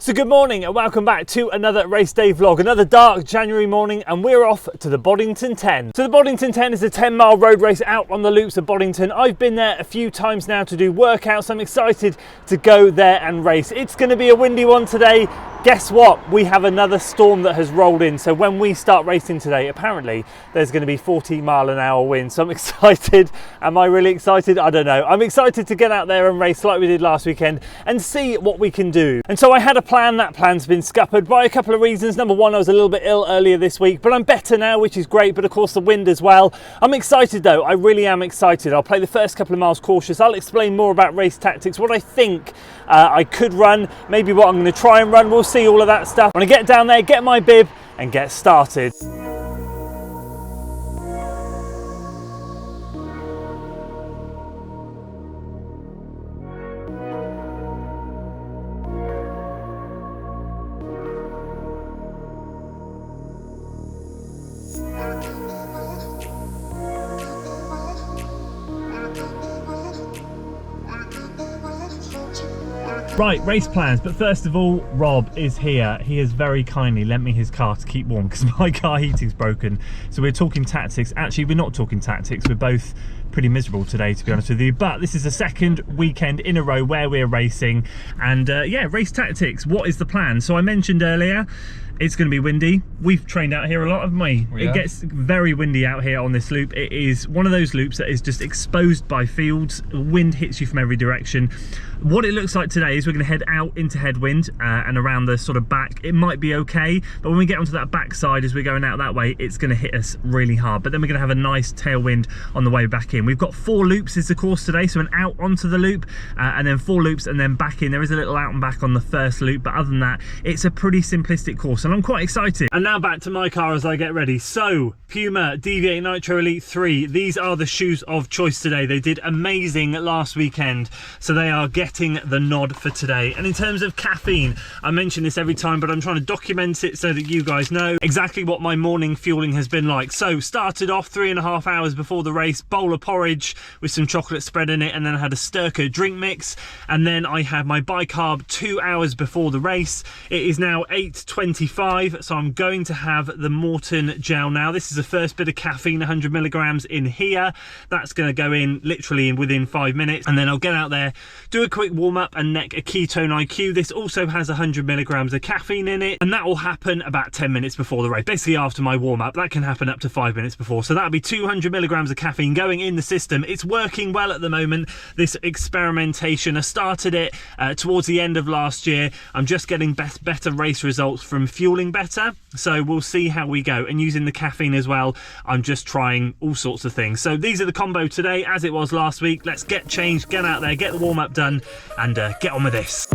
So good morning and welcome back to another race day vlog, another dark January morning, and we're off to the Boddington 10. So the Boddington 10 is a 10-mile road race out on the loops of Boddington. I've been there a few times now to do workouts. I'm excited to go there and race. It's going to be a windy one today. Guess what? We have another storm that has rolled in. So when we start racing today, apparently there's going to be 40-mile-an-hour winds. So I'm excited. Am I really excited? I don't know. I'm excited to get out there and race like we did last weekend and see what we can do. And so I had a plan. That plan's been scuppered by a couple of reasons. Number one, I was a little bit ill earlier this week, but I'm better now, which is great. But of course the wind as well. I'm excited though. I really am excited. I'll play the first couple of miles cautious. I'll explain more about race tactics, what I think I could run, maybe what I'm going to try and run. We'll see all of that stuff. I'm going to get down there, get my bib and get started. Right, race plans, but first of all, Rob is here. He has very kindly lent me his car to keep warm because my car heating's broken. So we're talking tactics. Actually, we're not talking tactics. We're both pretty miserable today, to be honest with you. But this is the second weekend in a row where we're racing. And yeah, race tactics. What is the plan? So I mentioned earlier, it's going to be windy. We've trained out here a lot, haven't we? Yeah. It gets very windy out here on this loop. It is one of those loops that is just exposed by fields. The wind hits you from every direction. What it looks like today is we're going to head out into headwind and around the sort of back. It might be okay, but when we get onto that back side as we're going out that way, it's going to hit us really hard. But then we're going to have a nice tailwind on the way back in. We've got 4 loops is the course today, so an out onto the loop and then 4 loops and then back in. There is a little out and back on the first loop, but other than that, it's a pretty simplistic course and I'm quite excited. And now back to my car as I get ready. So Puma DV8 Nitro Elite 3, these are the shoes of choice today. They did amazing last weekend, so they are getting the nod for today. And in terms of caffeine, I mention this every time, but I'm trying to document it so that you guys know exactly what my morning fueling has been like. So started off 3.5 hours before the race, bowl of porridge with some chocolate spread in it, and then I had a Sturka drink mix, and then I had my bicarb 2 hours before the race. It is now 8:25, so I'm going to have the Morton gel now. This is the first bit of caffeine, 100 milligrams in here. That's going to go in literally within 5 minutes, and then I'll get out there, do a quick warm up and neck a ketone IQ. This also has 100 milligrams of caffeine in it, and that will happen about 10 minutes before the race, basically after my warm up. That can happen up to 5 minutes before, so that'll be 200 milligrams of caffeine going in the system. It's working well at the moment, this experimentation. I started it towards the end of last year. I'm just getting better race results from fueling better, so we'll see how we go. And using the caffeine as well, I'm just trying all sorts of things. So these are the combo today as it was last week. Let's get changed, get out there, get the warm up done and get on with this.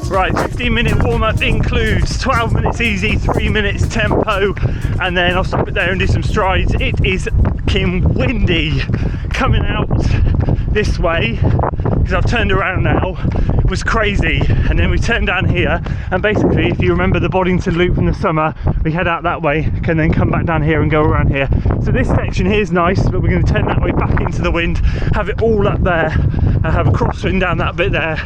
Right, 15-minute warm-up includes 12 minutes easy, 3 minutes tempo, and then I'll stop it there and do some strides. It is fucking windy coming out this way, because I've turned around now. It was crazy, and then we turned down here, and basically, if you remember the Boddington loop from the summer, we head out that way, can then come back down here and go around here. So this section here is nice, but we're going to turn that way back into the wind, have it all up there, and have a crosswind down that bit there,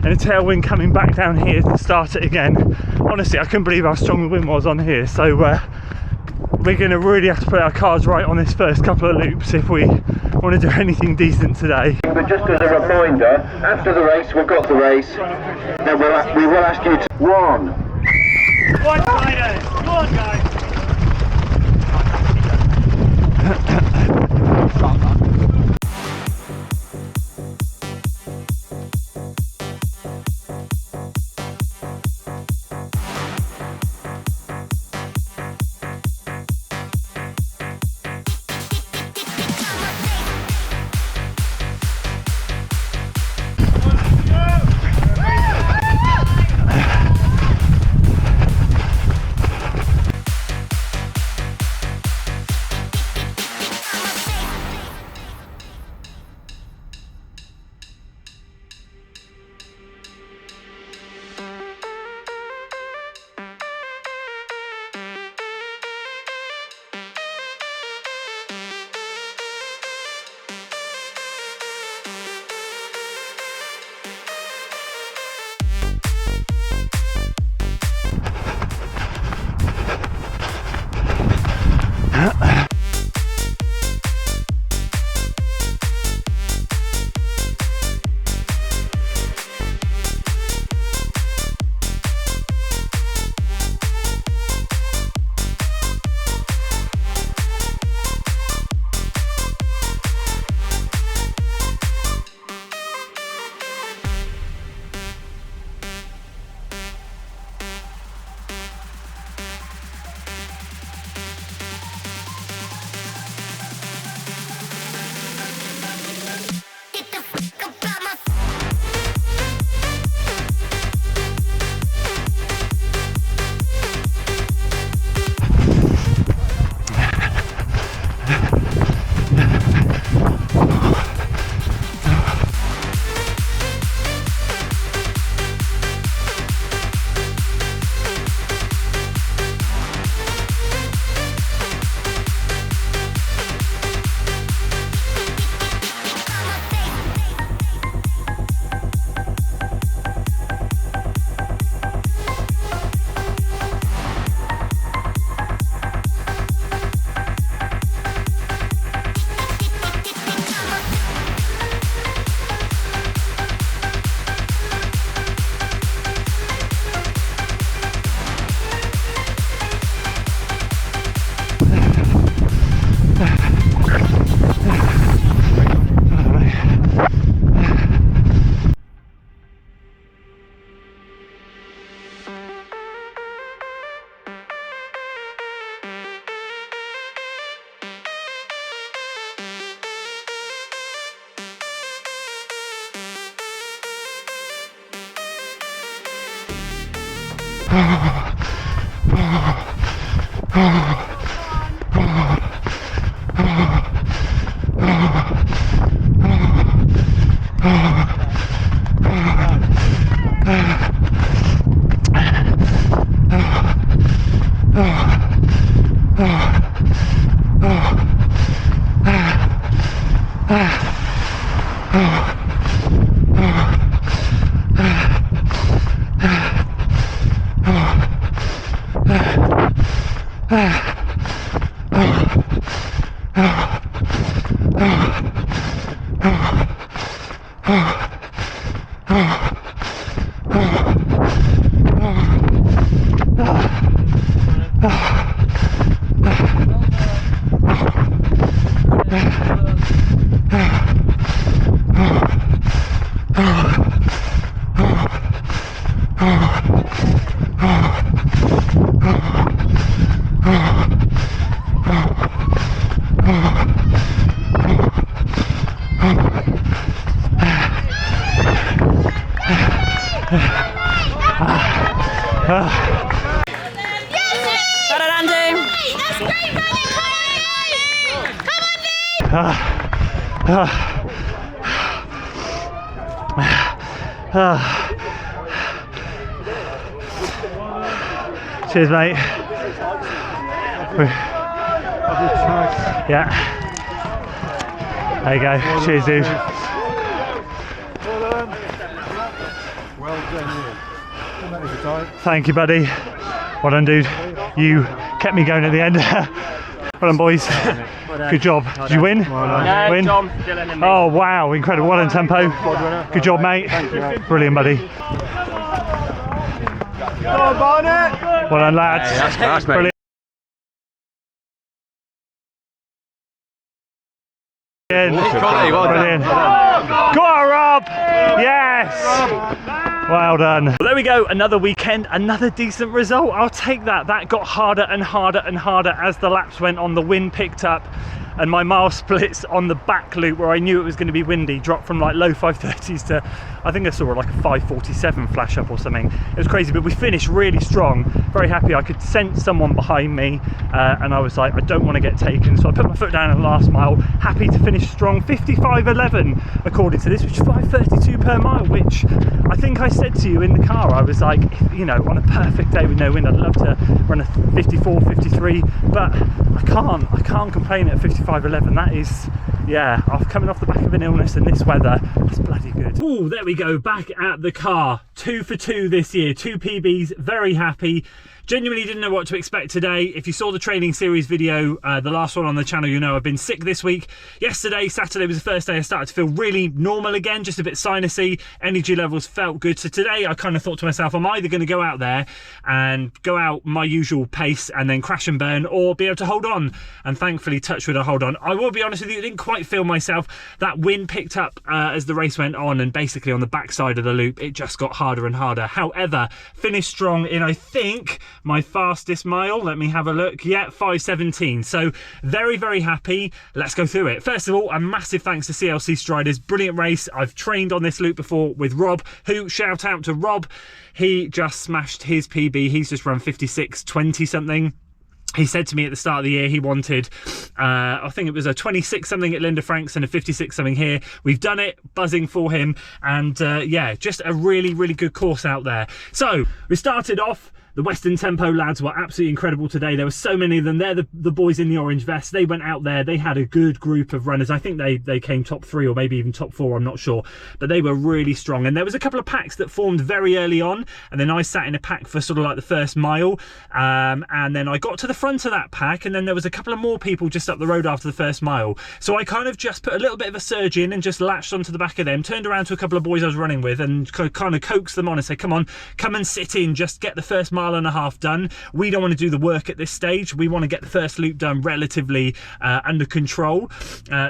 and a tailwind coming back down here to start it again. Honestly, I couldn't believe how strong the wind was on here, so we're going to really have to put our cards right on this first couple of loops if we want to do anything decent today. But just as a reminder, after the race, we've got the race, then we will ask you to one. One riders, come on guys. Cheers, mate. Yeah. There you go. Cheers, dude. Well done, Thank you, buddy. Well done, dude. You kept me going at the end. Well done, boys. Good job. Did you win? No, Win? Tom, Dylan and me. Oh, wow. Incredible. Well done, Tempo. Good job, mate. Brilliant, buddy. Well done, lads. That's class, mate. Brilliant. Quality, well done. Brilliant. Go on, Rob. Yes. Well done. Well, there we go. Another weekend, another decent result. I'll take that. That got harder and harder and harder as the laps went on. The wind picked up and my mile splits on the back loop where I knew it was going to be windy dropped from like low 530s to, I think I saw like a 547 flash up or something. It was crazy, but we finished really strong. Very happy. I could sense someone behind me and I was like, I don't want to get taken, so I put my foot down in the last mile. Happy to finish strong. 55.11 according to this, which is 5:32 per mile, which I think I said to you in the car. I was like, you know, on a perfect day with no wind, I'd love to run a 54, 53, but I can't complain at 55.11. That is, yeah, coming off the back of an illness and this weather, that's bloody good. Oh, there we go, back at the car. 2 for 2 this year, 2 PBs, very happy. Genuinely didn't know what to expect today. If you saw the training series video, the last one on the channel, you know I've been sick this week. Yesterday, Saturday, was the first day I started to feel really normal again, just a bit sinusy. Energy levels felt good. So today I kind of thought to myself, I'm either going to go out there and go out my usual pace and then crash and burn, or be able to hold on. And thankfully, touch wood, I hold on. I will be honest with you, I didn't quite feel myself. That wind picked up as the race went on, and basically on the backside of the loop, it just got harder and harder. However, finished strong in, I think, my fastest mile. Let me have a look. Yeah, 5:17. So very, very happy. Let's go through it. First of all, a massive thanks to CLC Striders. Brilliant race. I've trained on this loop before with Rob, who, shout out to Rob. He just smashed his PB. He's just run 56:20 something. He said to me at the start of the year he wanted, I think it was a 26 something at Linda Franks and a 56 something here. We've done it, buzzing for him. And yeah, just a really, really good course out there. So we started off. The Western Tempo lads were absolutely incredible today. There were so many of them. They're the boys in the orange vest. They went out there. They had a good group of runners. I think they came top 3 or maybe even top 4. I'm not sure. But they were really strong. And there was a couple of packs that formed very early on. And then I sat in a pack for sort of like the first mile. And then I got to the front of that pack. And then there was a couple of more people just up the road after the first mile. So I kind of just put a little bit of a surge in and just latched onto the back of them. Turned around to a couple of boys I was running with and kind of coaxed them on and said, come on, come and sit in. Just get the first mile and a half done. We don't want to do the work at this stage. We want to get the first loop done relatively under control.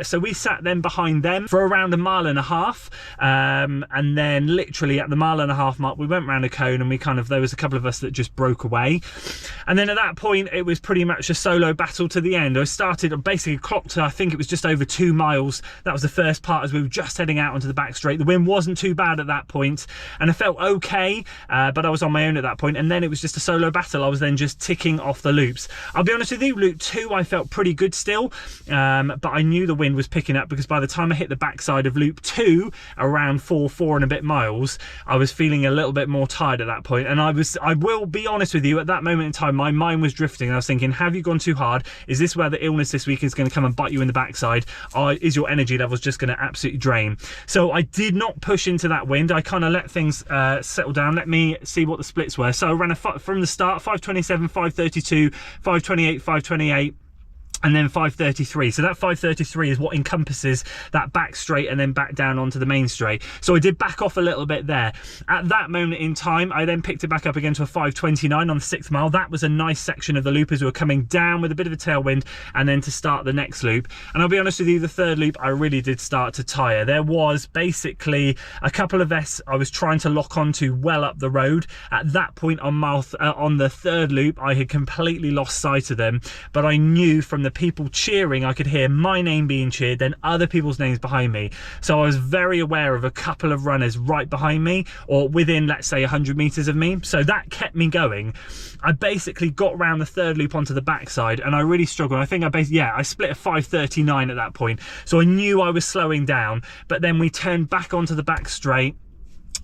So we sat then behind them for around a mile and a half, and then literally at the mile and a half mark we went round a cone and we kind of, there was a couple of us that just broke away, and then at that point it was pretty much a solo battle to the end. I started, basically clocked to, I think it was just over 2 miles. That was the first part as we were just heading out onto the back straight. The wind wasn't too bad at that point and I felt okay, but I was on my own at that point, and then it was was just a solo battle. I was then just ticking off the loops. I'll be honest with you, loop 2 I felt pretty good still, but I knew the wind was picking up, because by the time I hit the backside of loop 2, around 4 and a bit miles, I was feeling a little bit more tired at that point. And I will be honest with you, at that moment in time my mind was drifting. I was thinking, have you gone too hard? Is this where the illness this week is going to come and bite you in the backside? Is your energy levels just going to absolutely drain? So I did not push into that wind. I kind of let things settle down. Let me see what the splits were. So I ran from the start 527, 532, 528, 528, and then 533. So that 533 is what encompasses that back straight and then back down onto the main straight. So I did back off a little bit there. At that moment in time, I then picked it back up again to a 529 on the 6th mile. That was a nice section of the loop as we were coming down with a bit of a tailwind, and then to start the next loop. And I'll be honest with you, the 3rd loop I really did start to tire. There was basically a couple of S I was trying to lock onto well up the road. At that point on the 3rd loop, I had completely lost sight of them, but I knew from the people cheering, I could hear my name being cheered, then other people's names behind me. So I was very aware of a couple of runners right behind me, or within, let's say, 100 meters of me. So that kept me going. I basically got around the 3rd loop onto the backside, and I really struggled. I think I split a 539 at that point. So I knew I was slowing down, but then we turned back onto the back straight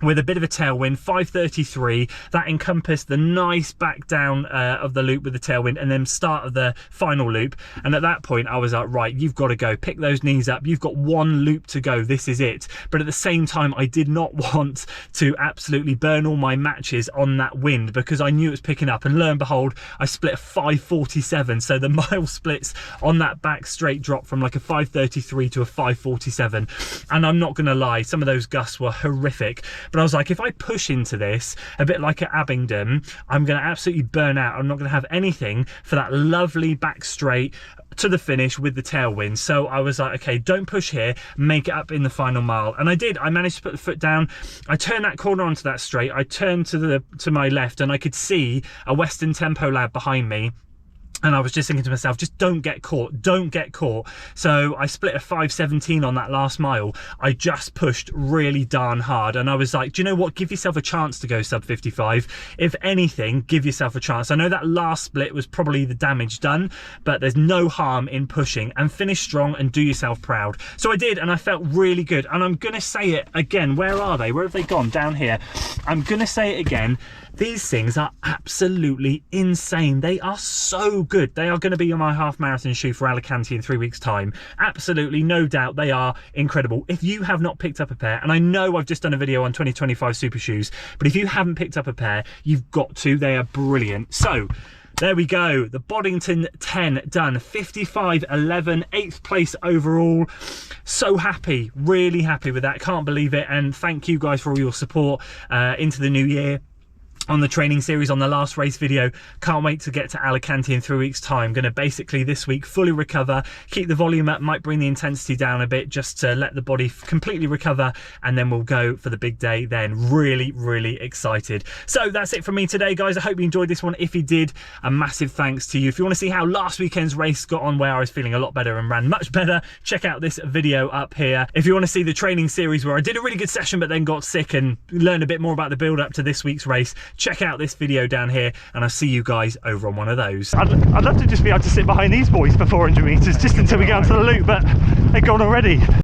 with a bit of a tailwind, 533. That encompassed the nice back down of the loop with the tailwind, and then start of the final loop. And at that point I was like, right, you've got to go, pick those knees up, you've got one loop to go, this is it. But at the same time, I did not want to absolutely burn all my matches on that wind, because I knew it was picking up. And lo and behold, I split a 547. So the mile splits on that back straight dropped from like a 533 to a 547. And I'm not gonna lie, some of those gusts were horrific. But I was like, if I push into this, a bit like at Abingdon, I'm going to absolutely burn out. I'm not going to have anything for that lovely back straight to the finish with the tailwind. So I was like, okay, don't push here, make it up in the final mile. And I did. I managed to put the foot down. I turned that corner onto that straight. I turned to my left, and I could see a Western Tempo lad behind me. And I was just thinking to myself, just don't get caught, don't get caught. So I split a 517 on that last mile. I just pushed really darn hard. And I was like, do you know what? Give yourself a chance to go sub 55. If anything, give yourself a chance. I know that last split was probably the damage done, but there's no harm in pushing, and finish strong and do yourself proud. So I did, and I felt really good. And I'm going to say it again. Where are they? Where have they gone? Down here. I'm going to say it again. These things are absolutely insane. They are so good. They are going to be on my half marathon shoe for Alicante in 3 weeks time. Absolutely, no doubt, they are incredible. If you have not picked up a pair, and I know I've just done a video on 2025 super shoes, but if you haven't picked up a pair, you've got to. They are brilliant. So there we go, the Boddington 10 done, 55.11, 8th place overall. So happy, really happy with that, can't believe it. And thank you guys for all your support into the new year on the training series, on the last race video. Can't wait to get to Alicante in 3 weeks time. Going to basically this week fully recover, keep the volume up, might bring the intensity down a bit just to let the body completely recover, and then we'll go for the big day then. Really excited. So that's it from me today, guys. I hope you enjoyed this one. If you did, a massive thanks to you. If you want to see how last weekend's race got on, where I was feeling a lot better and ran much better, check out this video up here. If you want to see the training series where I did a really good session but then got sick and learn a bit more about the build up to this week's race, check out this video down here, and I'll see you guys over on one of those. I'd love to just be able to sit behind these boys for 400 meters just until we get onto the loop, but they're gone already.